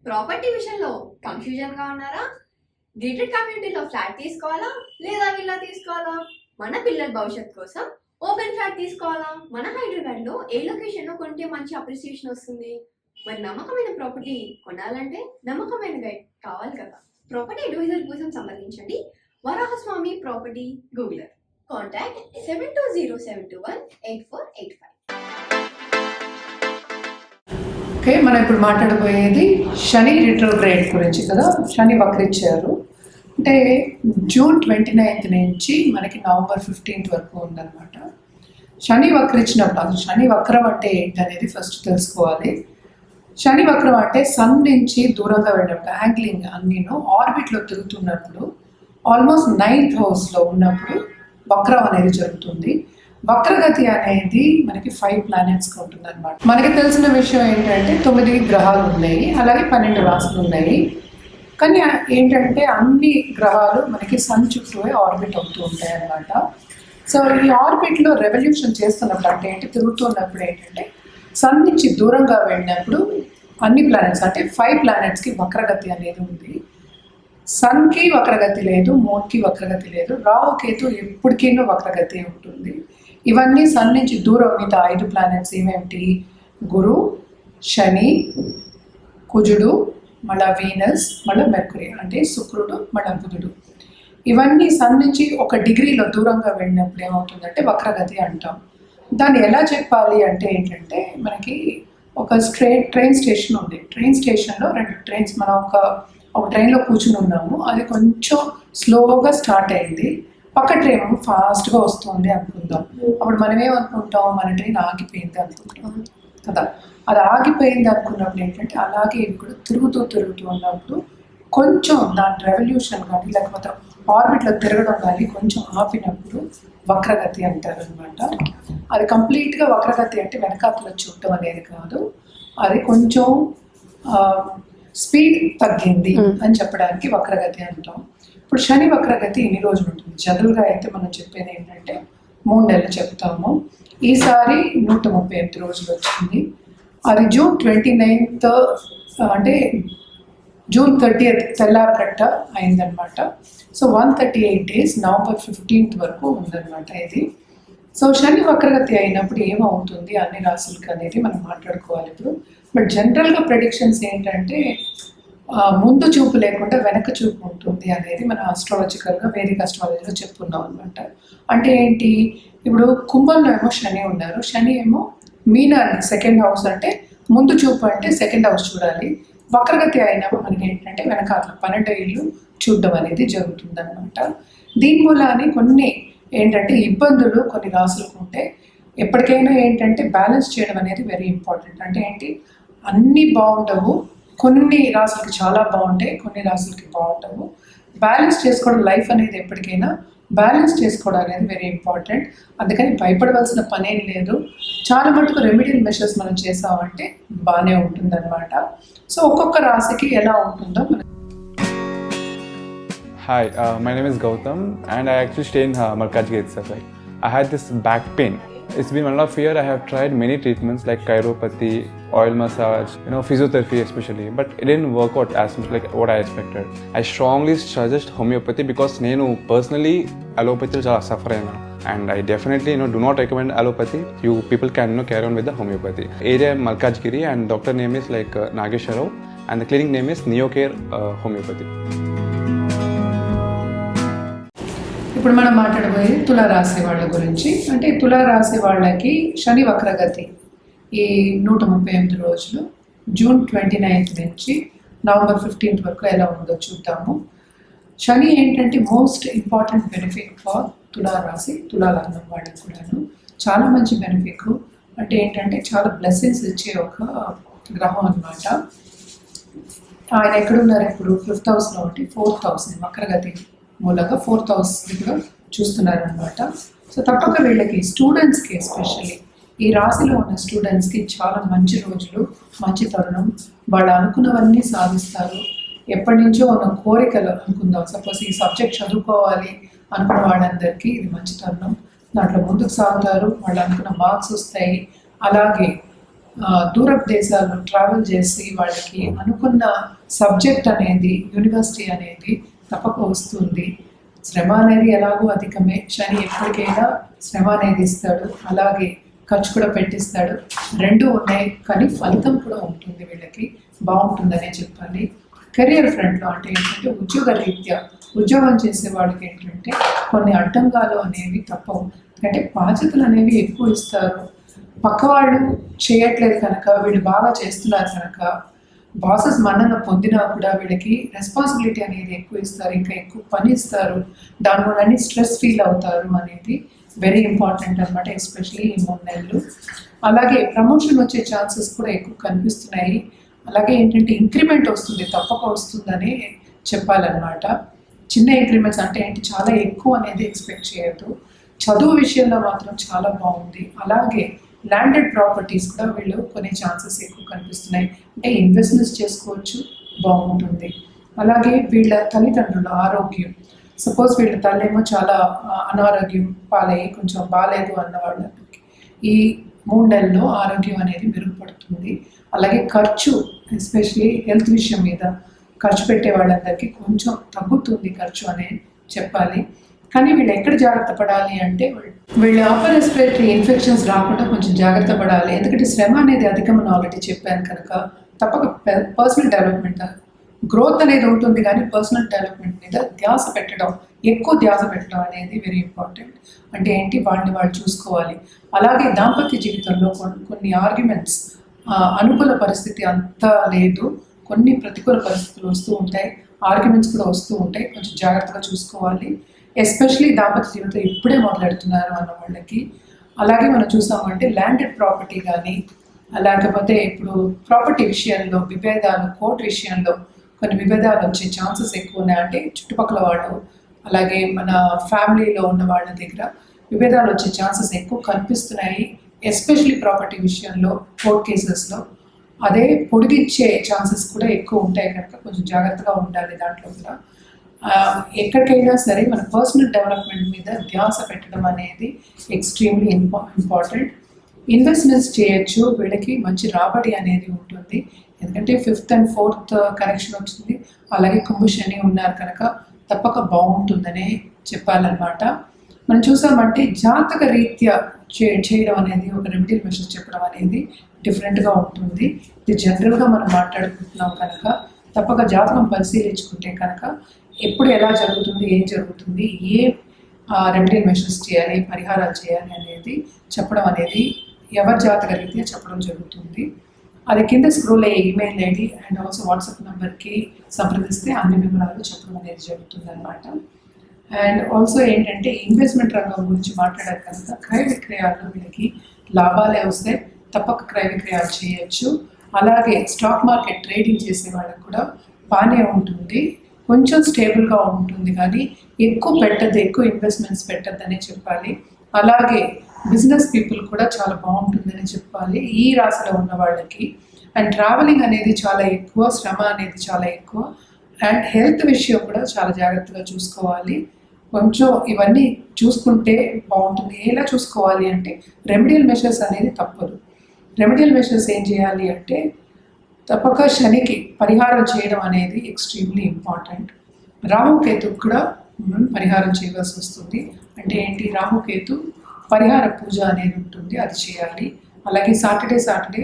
Property విషయంలో confusion గా ఉన్నారా? గేటెడ్ కమ్యూనిటీలో ఫ్లాట్ తీసుకోవాలా లేదా విల్లా తీసుకోవాలా? మన పిల్లల భవిష్యత్ కోసం ఓపెన్ ఫ్లాట్ తీసుకోవాలా? మన హైదరాబాద్ లో ఏ లొకేషన్ లో కొంటే మంచి అప్రిసియేషన్ వస్తుంది? మరి నమ్మకమైన ప్రాపర్టీ కొనాలంటే నమ్మకమైన గైడ్ కావాలి కదా. ప్రాపర్టీ అడ్వైజర్ కోసం సంబంధించండి వరాహస్వామి ప్రాపర్టీ గూగులర్. కాంటాక్ట్ 7207218485. ఓకే, మనం ఇప్పుడు మాట్లాడబోయేది శని రిట్రోగ్రేడ్ గురించి కదా. శని వక్రించారు అంటే జూన్ 29 నుంచి మనకి నవంబర్ 15 వరకు ఉందన్నమాట. శని వక్రించినప్పుడు అసలు శని వక్రం అంటే ఏంటి అనేది ఫస్ట్ తెలుసుకోవాలి. శని వక్రం అంటే సన్ నుంచి దూరంగా వెళ్ళినప్పుడు యాంగ్లింగ్ అన్నీను ఆర్బిట్లో తిరుగుతున్నప్పుడు ఆల్మోస్ట్ 9th హౌస్లో ఉన్నప్పుడు వక్రం అనేది జరుగుతుంది. వక్రగతి అనేది మనకి 5 ప్లానెట్స్గా ఉంటుంది అనమాట. మనకి తెలిసిన విషయం ఏంటంటే 9 గ్రహాలు ఉన్నాయి, అలాగే 12 రాశులు ఉన్నాయి. కానీ ఏంటంటే అన్ని గ్రహాలు మనకి సన్ చుట్టూ ఆర్బిట్ అవుతూ ఉంటాయి అన్నమాట. సో ఈ ఆర్బిట్లో రెవల్యూషన్ చేస్తున్నప్పుడు అంటే ఏంటి, తిరుగుతున్నప్పుడు ఏంటంటే సన్ నుంచి దూరంగా వెళ్ళినప్పుడు అన్ని ప్లానెట్స్ అంటే 5 ప్లానెట్స్కి వక్రగతి అనేది ఉంది. సన్కి వక్రగతి లేదు, మూన్కి వక్రగతి లేదు, రాహు కేతు ఎప్పటికైనా వక్రగతి ఉంటుంది. ఇవన్నీ సన్ నుంచి దూరం మిగతా 5 ప్లానెట్స్ ఏమేమిటి, గురు, శని, కుజుడు, మళ్ళా వీనస్, మళ్ళీ మెర్కురీ అంటే శుక్రుడు, మళ్ళీ బుధుడు. ఇవన్నీ సన్ నుంచి 1 డిగ్రీలో దూరంగా వెళ్ళినప్పుడు ఏమవుతుందంటే వక్రగతి అంటాం. దాన్ని ఎలా చెప్పాలి అంటే ఏంటంటే మనకి ఒక ట్రైన్ స్టేషన్ ఉంది. ట్రైన్ స్టేషన్లో 2 ట్రైన్స్ మనం ఒక ట్రైన్లో కూర్చుని ఉన్నాము. అది కొంచెం స్లోగా స్టార్ట్ అయింది, పక్క ట్రైన్ ఫాస్ట్గా వస్తుంది అనుకుందాం. అప్పుడు మనం ఏమనుకుంటాం, మన ట్రైన్ ఆగిపోయింది అనుకుంటాం కదా. అది ఆగిపోయింది అనుకున్నప్పుడు ఏంటంటే అలాగే ఇవి కూడా తిరుగుతూ ఉన్నప్పుడు కొంచెం దాని రెవల్యూషన్ కానీ లేకపోతే ఆర్బిట్లో తిరగడం కానీ కొంచెం ఆపినప్పుడు వక్రగతి అంటారు అనమాట. అది కంప్లీట్గా వక్రగతి అంటే వెనకాతలో చూడటం అనేది కాదు, అది కొంచెం స్పీడ్ తగ్గింది అని చెప్పడానికి వక్రగతి అంటాం. ఇప్పుడు శని వక్రగతి ఎన్ని రోజులు ఉంటుంది? జనరల్గా అయితే మనం చెప్పేది ఏంటంటే 3 నెలలు చెప్తాము. ఈసారి 138 రోజులు వచ్చింది. అది జూన్ 29th అంటే జూన్ 30th తెల్లారగట్ట అయిందనమాట. సో 138 days నవంబర్ 15th వరకు ఉందన్నమాట ఇది. సో శని వక్రగతి అయినప్పుడు ఏమవుతుంది అన్ని రాశులకి అనేది మనం మాట్లాడుకోవాలి ఇప్పుడు. బట్ జనరల్గా ప్రెడిక్షన్స్ ఏంటంటే ముందు చూపు లేకుండా వెనక చూపు ఉంటుంది అనేది మనం ఆస్ట్రాలజికల్గా వేదిక ఆస్ట్రాలజీలో చెప్పుకున్నాం అనమాట. అంటే ఏంటి, ఇప్పుడు కుంభంలో ఏమో శని ఉన్నారు, శని ఏమో మీనాన్ని 2nd house అంటే ముందు చూపు అంటే 2nd house చూడాలి. వక్రగతి అయినప్పుడు మనకి ఏంటంటే వెనకాల 12 ఇళ్ళు చూడడం అనేది జరుగుతుంది అనమాట. దీని మూలాన్ని కొన్ని ఏంటంటే ఇబ్బందులు కొన్ని రాసులకు ఉంటే ఎప్పటికైనా ఏంటంటే బ్యాలెన్స్ చేయడం అనేది వెరీ ఇంపార్టెంట్. అంటే ఏంటి, అన్నీ బాగుండవు, కొన్ని రాసులకి చాలా బాగుంటాయి, కొన్ని రాసులకి బాగుండవు. బ్యాలెన్స్ చేసుకోవడం లైఫ్ అనేది ఎప్పటికైనా బ్యాలెన్స్ చేసుకోవడం అనేది వెరీ ఇంపార్టెంట్. అందుకని భయపడవలసిన పనేం లేదు. చాలా మటుకు రెమెడియల్ మెషర్స్ మనం చేసామంటే బాగానే ఉంటుందన్నమాట. సో ఒక్కొక్క రాశికి ఎలా ఉంటుందో మనం. Hi, my name is Gautam and I actually stay in Malkajgiri itself. Like, I had this back pain. It's been 1.5 years. I have tried many treatments like chiropathy, oil massage, physiotherapy especially, but it didn't work out as much like what I expected. I strongly suggest homeopathy because nenu personally allopathy chala suffer ayina, and I definitely do not recommend allopathy. You people can carry on with the homeopathy. Area Malkajgiri and doctor name is like Nageswar Rao and the clinic name is Neocare Homeopathy. ఇప్పుడు మనం మాట్లాడబోయేది తులారాశి వాళ్ళ గురించి. అంటే తులారాశి వాళ్ళకి శని వక్రగతి ఈ 138 రోజులు జూన్ 29th నుంచి నవంబర్ 15th వరకు ఎలా ఉందో చూద్దాము. శని ఏంటంటే మోస్ట్ ఇంపార్టెంట్ బెనిఫిట్ ఫర్ తులారాశి, తులాలగ్నం వాళ్ళకి కూడాను చాలా మంచి బెనిఫిట్. అంటే ఏంటంటే చాలా బ్లెస్సింగ్స్ ఇచ్చే ఒక గ్రహం అనమాట. ఆయన ఎక్కడున్నారు ఇప్పుడు 5th హౌస్లో ఉంటే 4th house వక్రగతి మూలంగా 4th house కూడా చూస్తున్నారు అనమాట. సో తప్పక వీళ్ళకి స్టూడెంట్స్కి ఎస్పెషల్లీ ఈ రాశిలో ఉన్న స్టూడెంట్స్కి చాలా మంచి రోజులు, మంచి తరుణం. వాళ్ళు అనుకున్నవన్నీ సాధిస్తారు. ఎప్పటి నుంచో ఉన్న కోరికలు అనుకుందాం, సపోజ్ ఈ సబ్జెక్ట్ చదువుకోవాలి అనుకున్న వాళ్ళందరికీ ఇది మంచి తరుణం. దాంట్లో ముందుకు సాగుతారు, వాళ్ళు అనుకున్న మార్క్స్ వస్తాయి. అలాగే దూరపు దేశాల్లో ట్రావెల్ చేసి వాళ్ళకి అనుకున్న సబ్జెక్ట్ అనేది యూనివర్సిటీ అనేది తప్పక వస్తుంది. శ్రమ అనేది ఎలాగో అధికమే, శని ఎప్పటికైనా శ్రమ అనేది ఇస్తాడు, అలాగే ఖర్చు కూడా పెట్టిస్తాడు. రెండు ఉన్నాయి, కానీ ఫలితం కూడా ఉంటుంది, వీళ్ళకి బాగుంటుందనే చెప్పాలి. కెరియర్ ఫ్రంట్లో అంటే ఏంటంటే ఉద్యోగ రీత్యా ఉద్యోగం చేసే వాళ్ళకి ఏంటంటే కొన్ని అడ్డంగాలు అనేవి తప్పవు. అంటే బాధ్యతలు అనేవి ఎక్కువ ఇస్తారు, పక్క వాళ్ళు చేయట్లేదు కనుక వీళ్ళు బాగా చేస్తున్నారు కనుక బాసెస్ మన్నన పొందినా కూడా వీళ్ళకి రెస్పాన్సిబిలిటీ అనేది ఎక్కువ ఇస్తారు, ఇంకా ఎక్కువ పని ఇస్తారు, దానివల్ల స్ట్రెస్ ఫీల్ అవుతారు అనేది వెరీ ఇంపార్టెంట్ అనమాట, ఎస్పెషలీ ఈ 3 నెలలు. అలాగే ప్రమోషన్ వచ్చే ఛాన్సెస్ కూడా ఎక్కువ కనిపిస్తున్నాయి. అలాగే ఏంటంటే ఇంక్రిమెంట్ వస్తుంది, తప్పక వస్తుందని చెప్పాలన్నమాట. చిన్న ఇంక్రిమెంట్స్ అంటే ఏంటి, చాలా ఎక్కువ అనేది ఎక్స్పెక్ట్ చేయొద్దు. చదువు విషయంలో మాత్రం చాలా బాగుంది. అలాగే ల్యాండెడ్ ప్రాపర్టీస్ కూడా వీళ్ళు కొనే ఛాన్సెస్ ఎక్కువ కనిపిస్తున్నాయి, అంటే ఇన్వెస్ట్మెంట్స్ చేసుకోవచ్చు, బాగుంటుంది. అలాగే వీళ్ళ తల్లిదండ్రుల ఆరోగ్యం, సపోజ్ వీళ్ళ తల్లేమో చాలా అనారోగ్యం పాలయ్యి కొంచెం బాగాలేదు అన్న వాళ్ళకి ఈ 3 నెలల్లో ఆరోగ్యం అనేది మెరుగుపడుతుంది. అలాగే ఖర్చు, ఎస్పెషలీ హెల్త్ విషయం మీద ఖర్చు పెట్టే వాళ్ళందరికీ కొంచెం తగ్గుతుంది ఖర్చు అనే చెప్పాలి. కానీ వీళ్ళు ఎక్కడ జాగ్రత్త పడాలి అంటే వీళ్ళు అప్పర్ రెస్పిరేటరీ ఇన్ఫెక్షన్స్ రాకుండా కొంచెం జాగ్రత్త పడాలి. ఎందుకంటే శ్రమ అనేది అధికమని ఆల్రెడీ చెప్పాను కనుక తప్పక పర్సనల్ డెవలప్మెంట్ గ్రోత్ అనేది ఉంటుంది, కానీ పర్సనల్ డెవలప్మెంట్ మీద ఎక్కువ ధ్యాస పెట్టడం అనేది వెరీ ఇంపార్టెంట్. అంటే ఏంటి, వాళ్ళని వాళ్ళు చూసుకోవాలి. అలాగే దాంపత్య జీవితంలో కొన్ని ఆర్గ్యుమెంట్స్, అనుకూల పరిస్థితి అంతా లేదు, కొన్ని ప్రతికూల పరిస్థితులు వస్తూ ఉంటాయి, ఆర్గ్యుమెంట్స్ కూడా వస్తూ ఉంటాయి, కొంచెం జాగ్రత్తగా చూసుకోవాలి. ఎస్పెషలీ దాంపత్య జీవితం ఇప్పుడే మొదలెడుతున్నారు అన్న వాళ్ళకి. అలాగే మనం చూసామంటే ల్యాండెడ్ ప్రాపర్టీ కానీ, లేకపోతే ఇప్పుడు ప్రాపర్టీ విషయంలో విభేదాలు, కోర్టు విషయంలో కొన్ని విభేదాలు వచ్చే ఛాన్సెస్ ఎక్కువ ఉన్నాయి. అంటే చుట్టుపక్కల వాళ్ళు, అలాగే మన ఫ్యామిలీలో ఉన్న వాళ్ళ దగ్గర విభేదాలు వచ్చే ఛాన్సెస్ ఎక్కువ కనిపిస్తున్నాయి, ఎస్పెషలీ ప్రాపర్టీ విషయంలో, కోర్ట్ కేసెస్లో. అదే పొడిగించే ఛాన్సెస్ కూడా ఎక్కువ ఉంటాయి కనుక కొంచెం జాగ్రత్తగా ఉండాలి దాంట్లో కూడా. ఎక్కడికైనా సరే మన పర్సనల్ డెవలప్మెంట్ మీద ధ్యాస పెట్టడం అనేది ఎక్స్ట్రీమ్లీ ఇంపార్టెంట్. ఇన్వెస్ట్మెంట్స్ చేయొచ్చు, వీళ్ళకి మంచి రాబడి అనేది ఉంటుంది. ఎందుకంటే 5th and 4th కరెక్షన్ వచ్చింది, అలాగే కుంభశని ఉన్నారు కనుక తప్పక బాగుంటుందనే చెప్పాలన్నమాట. మనం చూసామంటే జాతక రీత్యా చేయడం అనేది, ఒక రెమెడియల్ మెషర్స్ చెప్పడం అనేది డిఫరెంట్గా ఉంటుంది. ఇది జనరల్గా మనం మాట్లాడుకుంటున్నాం కనుక తప్పక జాతకం పరిశీలించుకుంటే కనుక ఎప్పుడు ఎలా జరుగుతుంది, ఏం జరుగుతుంది, ఏ రెమెడియల్ మెషర్స్ చేయాలి, పరిహారాలు చేయాలి అనేది చెప్పడం అనేది ఎవరి జాతక రీత్యా చెప్పడం జరుగుతుంది. అది కింద స్క్రోల్ అయ్యే email ID and also WhatsApp నెంబర్కి సంప్రదిస్తే అన్ని వివరాలు చెప్పడం అనేది జరుగుతుంది అనమాట. అండ్ ఆల్సో ఏంటంటే ఇన్వెస్ట్మెంట్ రంగం గురించి మాట్లాడారు కనుక క్రయ విక్రయాల్లో వీళ్ళకి లాభాలే వస్తే తప్పక క్రయ విక్రయాలు చేయొచ్చు. అలాగే స్టాక్ మార్కెట్ ట్రేడింగ్ చేసే వాళ్ళకి కూడా బాగానే ఉంటుంది, కొంచెం స్టేబుల్గా ఉంటుంది, కానీ ఎక్కువ ఇన్వెస్ట్మెంట్స్ పెట్టద్దనే చెప్పాలి. అలాగే బిజినెస్ పీపుల్ కూడా చాలా బాగుంటుందని చెప్పాలి ఈ రాశిలో ఉన్న వాళ్ళకి. అండ్ ట్రావెలింగ్ అనేది చాలా ఎక్కువ, శ్రమ అనేది చాలా ఎక్కువ, అండ్ హెల్త్ విషయం కూడా చాలా జాగ్రత్తగా చూసుకోవాలి. కొంచెం ఇవన్నీ చూసుకుంటే బాగుంటుంది. ఎలా చూసుకోవాలి అంటే రెమెడియల్ మెషర్స్ అనేది తప్పదు. రెమెడియల్ మెషర్స్ ఏం చేయాలి అంటే తప్పక శనికి పరిహారం చేయడం అనేది ఎక్స్ట్రీమ్లీ ఇంపార్టెంట్. రాహుకేతు కూడా మనం పరిహారం చేయవలసి వస్తుంది. అంటే ఏంటి, రాహుకేతు పరిహార పూజ అనేది ఉంటుంది, అది చేయాలి. అలాగే సాటర్డే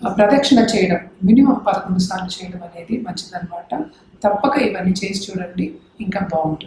ప్రదక్షిణ చేయడం మినిమం 11 సార్లు చేయడం అనేది మంచిదన్నమాట. తప్పక ఇవన్నీ చేసి చూడండి, ఇంకా బాగుంటుంది.